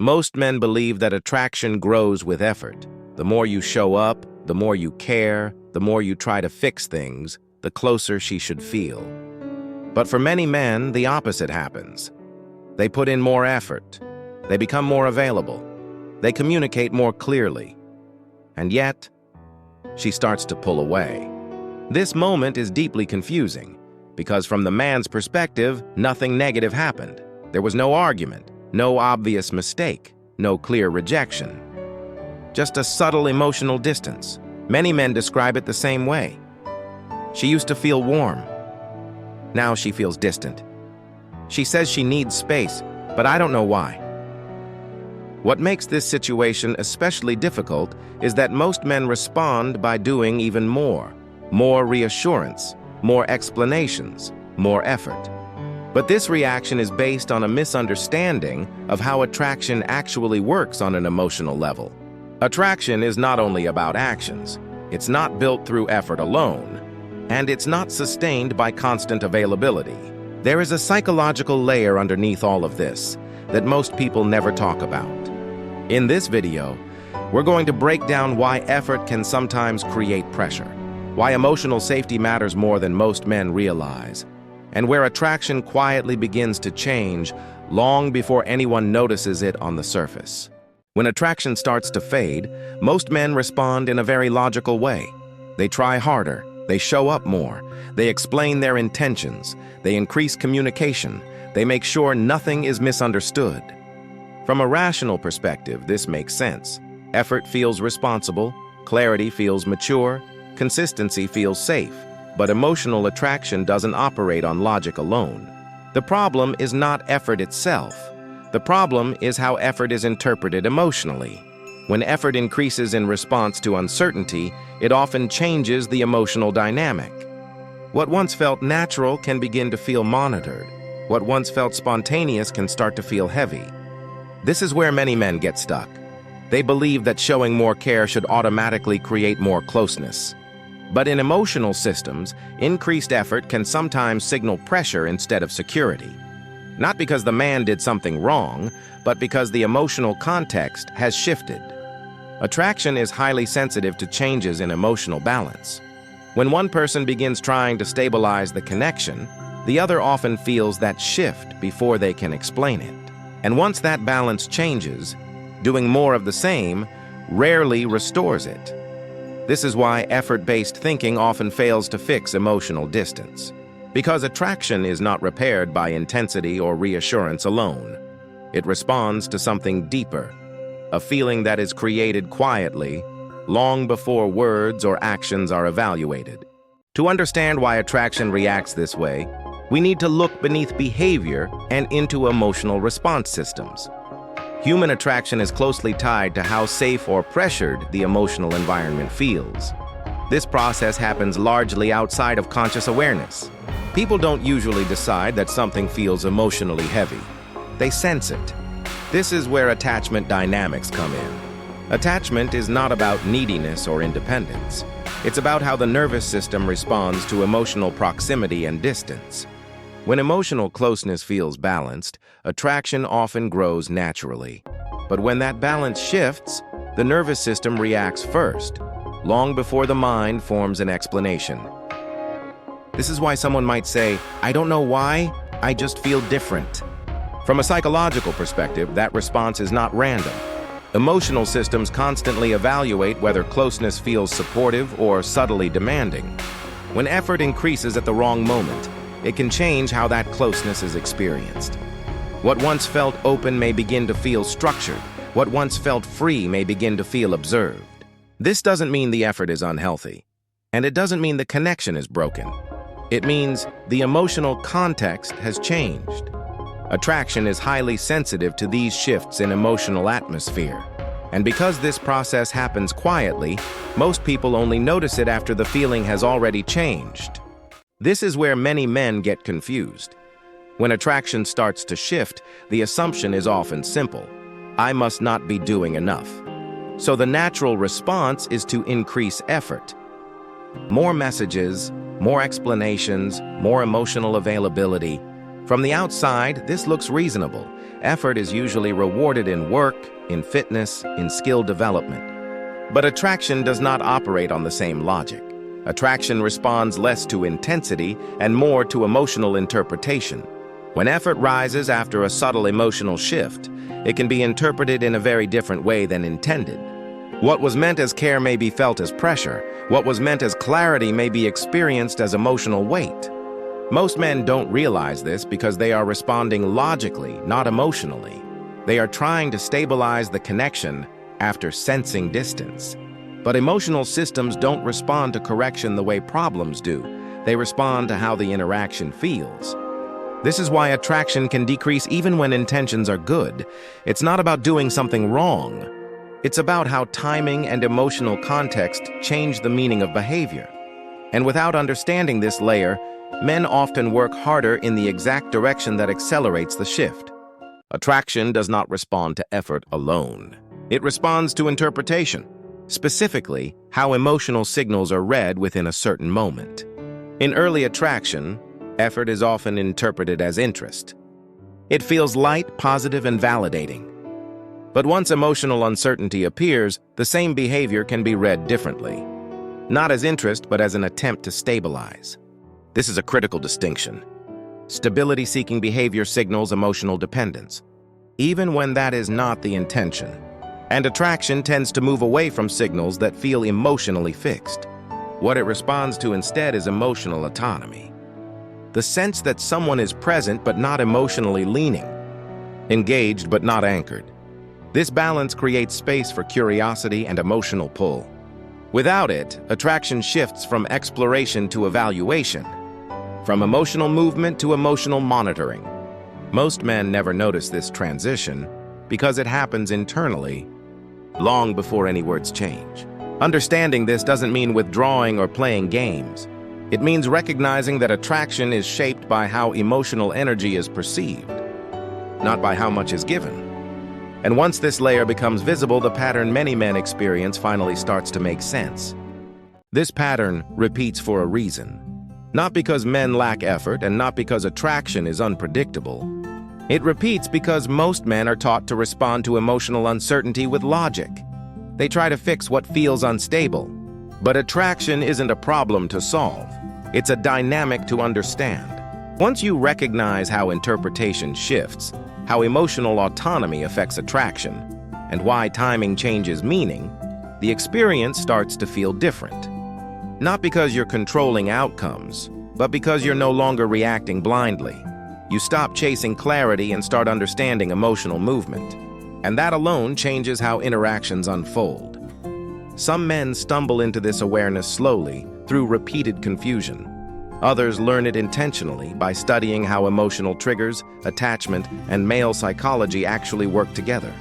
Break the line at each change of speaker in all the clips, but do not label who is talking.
Most men believe that attraction grows with effort. The more you show up, the more you care, the more you try to fix things, the closer she should feel. But for many men, the opposite happens. They put in more effort. They become more available. They communicate more clearly. And yet, she starts to pull away. This moment is deeply confusing, because from the man's perspective, nothing negative happened. There was no argument, no obvious mistake, no clear rejection. Just a subtle emotional distance. Many men describe it the same way. She used to feel warm. Now she feels distant. She says she needs space, but I don't know why. What makes this situation especially difficult is that most men respond by doing even more. More reassurance, more explanations, more effort. But this reaction is based on a misunderstanding of how attraction actually works on an emotional level. Attraction is not only about actions. It's not built through effort alone, and it's not sustained by constant availability. There is a psychological layer underneath all of this that most people never talk about. In this video, we're going to break down why effort can sometimes create pressure, why emotional safety matters more than most men realize, and where attraction quietly begins to change long before anyone notices it on the surface. When attraction starts to fade, most men respond in a very logical way. They try harder, they show up more, they explain their intentions, they increase communication, they make sure nothing is misunderstood. From a rational perspective, this makes sense. Effort feels responsible, clarity feels mature, consistency feels safe. But emotional attraction doesn't operate on logic alone. The problem is not effort itself. The problem is how effort is interpreted emotionally. When effort increases in response to uncertainty, it often changes the emotional dynamic. What once felt natural can begin to feel monitored. What once felt spontaneous can start to feel heavy. This is where many men get stuck. They believe that showing more care should automatically create more closeness. But in emotional systems, increased effort can sometimes signal pressure instead of security. Not because the man did something wrong, but because the emotional context has shifted. Attraction is highly sensitive to changes in emotional balance. When one person begins trying to stabilize the connection, the other often feels that shift before they can explain it. And once that balance changes, doing more of the same rarely restores it. This is why effort-based thinking often fails to fix emotional distance. Because attraction is not repaired by intensity or reassurance alone. It responds to something deeper, a feeling that is created quietly, long before words or actions are evaluated. To understand why attraction reacts this way, we need to look beneath behavior and into emotional response systems. Human attraction is closely tied to how safe or pressured the emotional environment feels. This process happens largely outside of conscious awareness. People don't usually decide that something feels emotionally heavy. They sense it. This is where attachment dynamics come in. Attachment is not about neediness or independence. It's about how the nervous system responds to emotional proximity and distance. When emotional closeness feels balanced, attraction often grows naturally. But when that balance shifts, the nervous system reacts first, long before the mind forms an explanation. This is why someone might say, "I don't know why, I just feel different." From a psychological perspective, that response is not random. Emotional systems constantly evaluate whether closeness feels supportive or subtly demanding. When effort increases at the wrong moment, it can change how that closeness is experienced. What once felt open may begin to feel structured. What once felt free may begin to feel observed. This doesn't mean the effort is unhealthy, and it doesn't mean the connection is broken. It means the emotional context has changed. Attraction is highly sensitive to these shifts in emotional atmosphere. And because this process happens quietly, most people only notice it after the feeling has already changed. This is where many men get confused. When attraction starts to shift, the assumption is often simple: I must not be doing enough. So the natural response is to increase effort. More messages, more explanations, more emotional availability. From the outside, this looks reasonable. Effort is usually rewarded in work, in fitness, in skill development. But attraction does not operate on the same logic. Attraction responds less to intensity and more to emotional interpretation. When effort rises after a subtle emotional shift, it can be interpreted in a very different way than intended. What was meant as care may be felt as pressure. What was meant as clarity may be experienced as emotional weight. Most men don't realize this because they are responding logically, not emotionally. They are trying to stabilize the connection after sensing distance. But emotional systems don't respond to correction the way problems do. They respond to how the interaction feels. This is why attraction can decrease even when intentions are good. It's not about doing something wrong. It's about how timing and emotional context change the meaning of behavior. And without understanding this layer, men often work harder in the exact direction that accelerates the shift. Attraction does not respond to effort alone. It responds to interpretation, specifically how emotional signals are read within a certain moment. In early attraction, effort is often interpreted as interest. It feels light, positive, and validating. But once emotional uncertainty appears, the same behavior can be read differently. Not as interest, but as an attempt to stabilize. This is a critical distinction. Stability-seeking behavior signals emotional dependence, even when that is not the intention. And attraction tends to move away from signals that feel emotionally fixed. What it responds to instead is emotional autonomy. The sense that someone is present but not emotionally leaning, engaged but not anchored. This balance creates space for curiosity and emotional pull. Without it, attraction shifts from exploration to evaluation, from emotional movement to emotional monitoring. Most men never notice this transition because it happens internally, long before any words change. Understanding this doesn't mean withdrawing or playing games. It means recognizing that attraction is shaped by how emotional energy is perceived, not by how much is given. And once this layer becomes visible, the pattern many men experience finally starts to make sense. This pattern repeats for a reason. Not because men lack effort and not because attraction is unpredictable. It repeats because most men are taught to respond to emotional uncertainty with logic. They try to fix what feels unstable. But attraction isn't a problem to solve. It's a dynamic to understand. Once you recognize how interpretation shifts, how emotional autonomy affects attraction, and why timing changes meaning, the experience starts to feel different. Not because you're controlling outcomes, but because you're no longer reacting blindly. You stop chasing clarity and start understanding emotional movement. And that alone changes how interactions unfold. Some men stumble into this awareness slowly, through repeated confusion. Others learn it intentionally by studying how emotional triggers, attachment, and male psychology actually work together.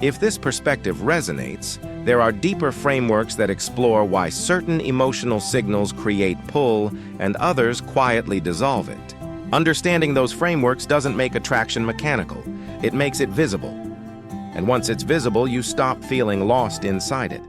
If this perspective resonates, there are deeper frameworks that explore why certain emotional signals create pull and others quietly dissolve it. Understanding those frameworks doesn't make attraction mechanical. It makes it visible. And once it's visible, you stop feeling lost inside it.